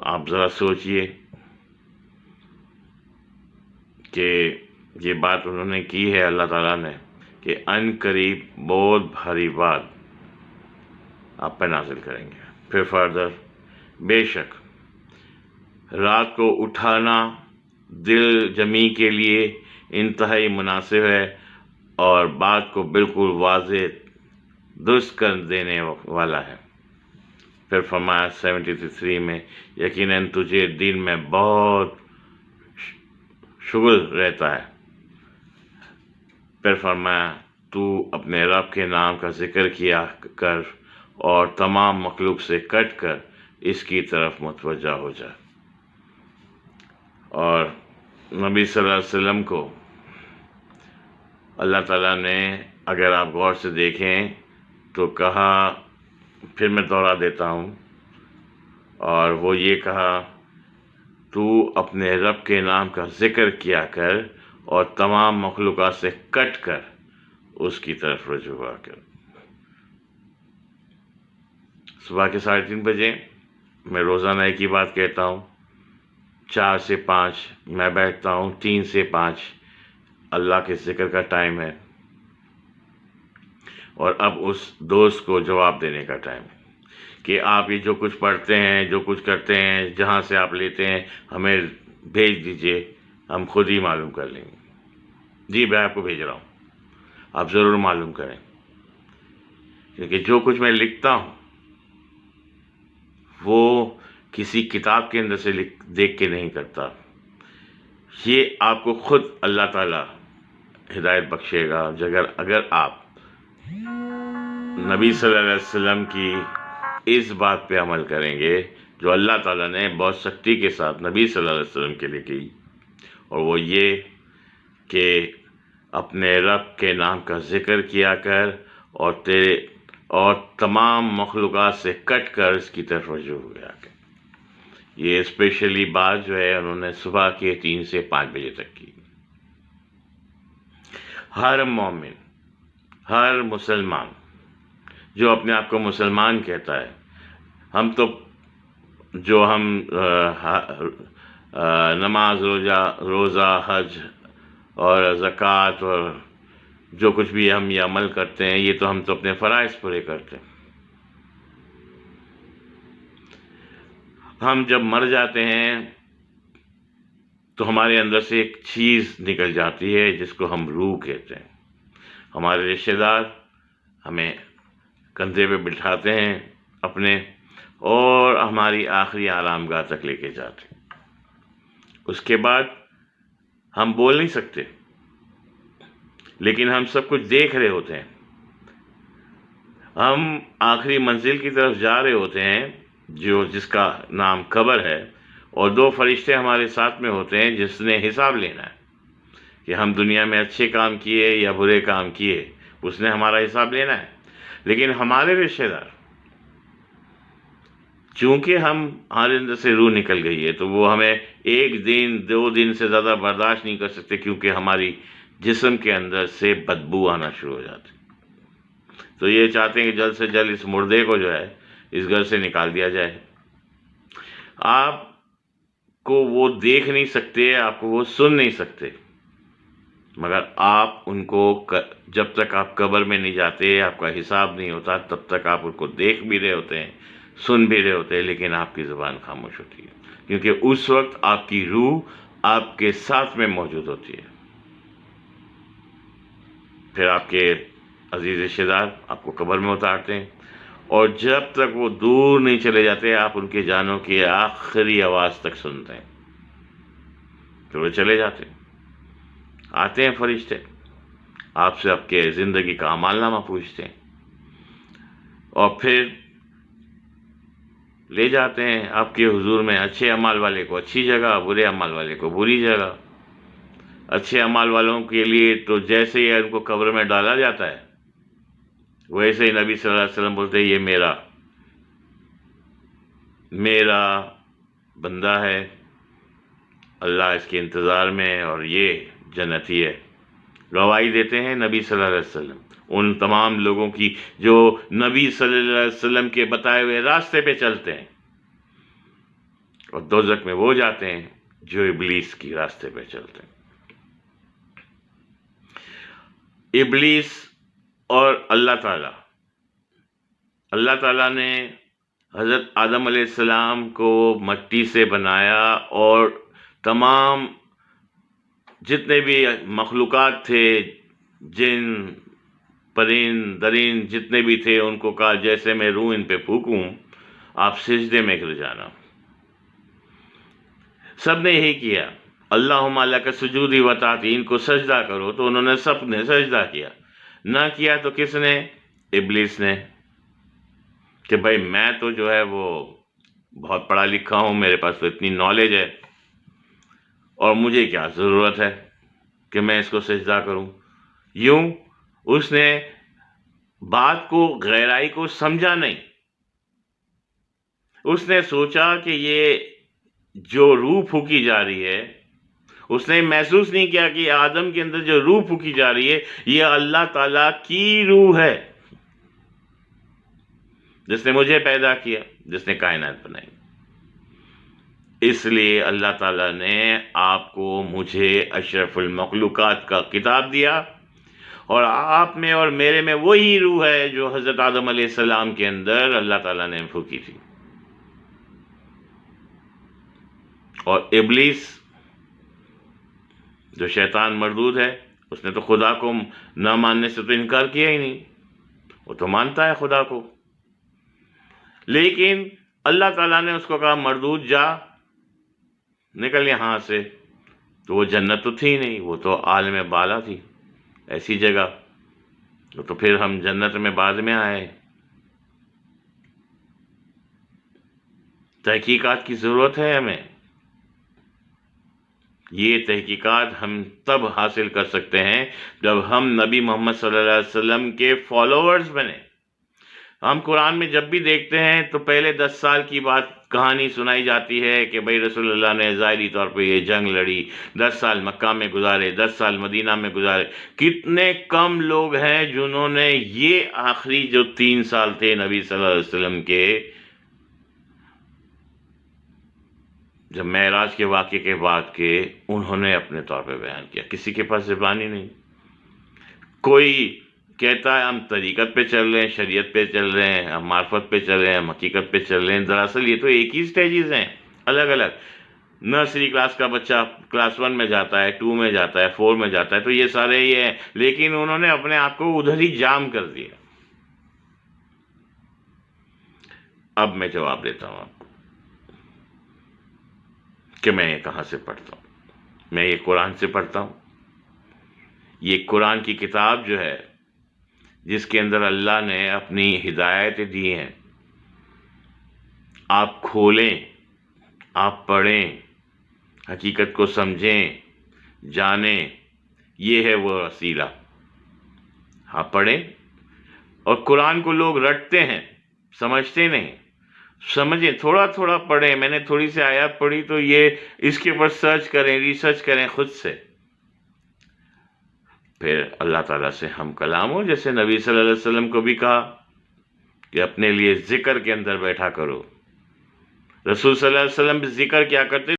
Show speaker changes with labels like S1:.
S1: آپ ذرا سوچئے کہ یہ بات انہوں نے کی ہے اللہ تعالیٰ نے کہ ان قریب بہت بھاری بات آپ پہ نازل کریں گے. پھر فردر، بے شک رات کو اٹھانا دل جمی کے لیے انتہائی مناسب ہے اور بات کو بالکل واضح درست کر دینے والا ہے. پھر فرمایا 73 میں، یقیناً تجھے دن میں بہت شغل رہتا ہے. پھر فرمایا تو اپنے رب کے نام کا ذکر کیا کر اور تمام مخلوق سے کٹ کر اس کی طرف متوجہ ہو جا. اور نبی صلی اللہ علیہ وسلم کو اللہ تعالیٰ نے، اگر آپ غور سے دیکھیں تو کہا، پھر میں دوہرا دیتا ہوں، اور وہ یہ کہا تو اپنے رب کے نام کا ذکر کیا کر اور تمام مخلوقات سے کٹ کر اس کی طرف رجوع ہوا کر. صبح کے 3:30 بجے میں روزانہ ایک ہی بات کہتا ہوں. 4 سے 5 میں بیٹھتا ہوں. 3 سے 5 اللہ کے ذکر کا ٹائم ہے، اور اب اس دوست کو جواب دینے کا ٹائم ہے کہ آپ یہ جو کچھ پڑھتے ہیں، جو کچھ کرتے ہیں، جہاں سے آپ لیتے ہیں، ہمیں بھیج دیجئے، ہم خود ہی معلوم کر لیں گے. جی میں آپ کو بھیج رہا ہوں، آپ ضرور معلوم کریں، کیونکہ جو کچھ میں لکھتا ہوں وہ کسی کتاب کے اندر سے دیکھ کے نہیں کرتا. یہ آپ کو خود اللہ تعالیٰ ہدایت بخشے گا اگر آپ نبی صلی اللہ علیہ وسلم کی اس بات پہ عمل کریں گے جو اللہ تعالیٰ نے بہت سختی کے ساتھ نبی صلی اللہ علیہ وسلم کے لیے کی، اور وہ یہ کہ اپنے رب کے نام کا ذکر کیا کر اور تمام مخلوقات سے کٹ کر اس کی طرف رجوع ہو گیا. یہ اسپیشلی بات جو ہے انہوں نے صبح کے 3 سے 5 بجے تک کی. ہر مومن، ہر مسلمان جو اپنے آپ کو مسلمان کہتا ہے، ہم تو جو ہم نماز، روزہ، حج اور زکوٰۃ اور جو کچھ بھی ہم یہ عمل کرتے ہیں، یہ تو ہم تو اپنے فرائض پورے کرتے ہیں. ہم جب مر جاتے ہیں تو ہمارے اندر سے ایک چیز نکل جاتی ہے جس کو ہم روح کہتے ہیں. ہمارے رشتہ دار ہمیں کندھے پہ بٹھاتے ہیں اپنے، اور ہماری آخری آرام گاہ تک لے کے جاتے ہیں. اس کے بعد ہم بول نہیں سکتے، لیکن ہم سب کچھ دیکھ رہے ہوتے ہیں. ہم آخری منزل کی طرف جا رہے ہوتے ہیں جس کا نام قبر ہے، اور 2 فرشتے ہمارے ساتھ میں ہوتے ہیں جس نے حساب لینا ہے کہ ہم دنیا میں اچھے کام کیے یا برے کام کیے. اس نے ہمارا حساب لینا ہے. لیکن ہمارے رشتہ دار، چونکہ ہمارے اندر سے روح نکل گئی ہے، تو وہ ہمیں 1 دن 2 دن سے زیادہ برداشت نہیں کر سکتے، کیونکہ ہماری جسم کے اندر سے بدبو آنا شروع ہو جاتی. تو یہ چاہتے ہیں کہ جلد سے جلد اس مردے کو جو ہے اس گھر سے نکال دیا جائے. آپ کو وہ دیکھ نہیں سکتے، آپ کو وہ سن نہیں سکتے، مگر آپ ان کو جب تک آپ قبر میں نہیں جاتے، آپ کا حساب نہیں ہوتا، تب تک آپ ان کو دیکھ بھی رہے ہوتے ہیں، سن بھی رہے ہوتے ہیں، لیکن آپ کی زبان خاموش ہوتی ہے، کیونکہ اس وقت آپ کی روح آپ کے ساتھ میں موجود ہوتی ہے. پھر آپ کے عزیز رشتہ دار آپ کو قبر میں اتارتے ہیں، اور جب تک وہ دور نہیں چلے جاتے آپ ان کے جانوں کی آخری آواز تک سنتے ہیں. پھر وہ چلے جاتے ہیں. آتے ہیں فرشتے، آپ سے آپ کے زندگی کا اعمال نامہ پوچھتے ہیں، اور پھر لے جاتے ہیں آپ کے حضور میں. اچھے اعمال والے کو اچھی جگہ، برے اعمال والے کو بری جگہ. اچھے اعمال والوں کے لیے تو جیسے ہی ان کو قبر میں ڈالا جاتا ہے، ویسے ہی نبی صلی اللہ علیہ وسلم بولتے ہیں، یہ میرا بندہ ہے، اللہ اس کے انتظار میں، اور یہ جنتی ہے. گواہی دیتے ہیں نبی صلی اللہ علیہ وسلم ان تمام لوگوں کی جو نبی صلی اللہ علیہ وسلم کے بتائے ہوئے راستے پہ چلتے ہیں. اور دوزخ میں وہ جاتے ہیں جو ابلیس کی راستے پہ چلتے ہیں۔ ابلیس اور اللہ تعالیٰ نے حضرت آدم علیہ السلام کو مٹی سے بنایا، اور تمام جتنے بھی مخلوقات تھے، جن پرند درند جتنے بھی تھے، ان کو کہا جیسے میں روح ان پہ پھونکوں آپ سجدے میں گر جانا۔ سب نے یہی کیا، اللہم لک سجودی وطاعتی، ان کو سجدہ کرو، تو انہوں نے سب نے سجدہ کیا۔ نہ کیا تو کس نے؟ ابلیس نے، کہ بھائی میں تو جو ہے وہ بہت پڑھا لکھا ہوں، میرے پاس تو اتنی نالج ہے، اور مجھے کیا ضرورت ہے کہ میں اس کو سجدہ کروں۔ یوں اس نے بات کو، گہرائی کو سمجھا نہیں۔ اس نے سوچا کہ یہ جو روح پھونکی جا رہی ہے، اس نے محسوس نہیں کیا کہ آدم کے اندر جو روح پھونکی جا رہی ہے یہ اللہ تعالیٰ کی روح ہے، جس نے مجھے پیدا کیا، جس نے کائنات بنائی۔ اس لیے اللہ تعالیٰ نے آپ کو، مجھے، اشرف المخلوقات کا خطاب دیا، اور آپ میں اور میرے میں وہی روح ہے جو حضرت آدم علیہ السلام کے اندر اللہ تعالیٰ نے پھونکی تھی۔ اور ابلیس جو شیطان مردود ہے، اس نے تو خدا کو نہ ماننے سے تو انکار کیا ہی نہیں، وہ تو مانتا ہے خدا کو، لیکن اللہ تعالیٰ نے اس کو کہا مردود جا، نکل یہاں سے۔ تو وہ جنت تو تھی نہیں، وہ تو عالم بالا تھی، ایسی جگہ، تو پھر ہم جنت میں بعد میں آئے۔ تحقیقات کی ضرورت ہے ہمیں۔ یہ تحقیقات ہم تب حاصل کر سکتے ہیں جب ہم نبی محمد صلی اللہ علیہ وسلم کے فالوورز بنیں۔ ہم قرآن میں جب بھی دیکھتے ہیں تو پہلے 10 سال کی کہانی سنائی جاتی ہے کہ بھئی رسول اللہ نے ظاہری طور پہ یہ جنگ لڑی، 10 سال مکہ میں گزارے، 10 سال مدینہ میں گزارے۔ کتنے کم لوگ ہیں جنہوں نے یہ آخری جو 3 سال تھے نبی صلی اللہ علیہ وسلم کے، جب معراج کے واقعے کے بعد کے، انہوں نے اپنے طور پہ بیان کیا۔ کسی کے پاس زبان ہی نہیں۔ کوئی کہتا ہے ہم طریقت پہ چل رہے ہیں، شریعت پہ چل رہے ہیں، ہم معرفت پہ چل رہے ہیں، ہم حقیقت پہ چل رہے ہیں۔ دراصل یہ تو ایک ہی سٹیجز ہیں، الگ الگ۔ نرسری کلاس کا بچہ کلاس 1 میں جاتا ہے، 2 میں جاتا ہے، 4 میں جاتا ہے، تو یہ سارے یہ ہیں، لیکن انہوں نے اپنے آپ کو ادھر ہی جام کر دیا۔ اب میں جواب دیتا ہوں آپ کو کہ میں یہ کہاں سے پڑھتا ہوں۔ میں یہ قرآن سے پڑھتا ہوں۔ یہ قرآن کی کتاب جو ہے، جس کے اندر اللہ نے اپنی ہدایتیں دی ہیں، آپ کھولیں، آپ پڑھیں، حقیقت کو سمجھیں، جانیں، یہ ہے وہ وسیلہ۔ آپ پڑھیں، اور قرآن کو لوگ رٹتے ہیں، سمجھتے نہیں۔ سمجھیں، تھوڑا تھوڑا پڑھیں۔ میں نے تھوڑی سی آیات پڑھی تو یہ اس کے اوپر سرچ کریں، ریسرچ کریں خود سے۔ پھر اللہ تعالیٰ سے ہم کلام ہو، جیسے نبی صلی اللہ علیہ وسلم کو بھی کہا کہ اپنے لیے ذکر کے اندر بیٹھا کرو۔ رسول صلی اللہ علیہ وسلم بھی ذکر کیا کرتے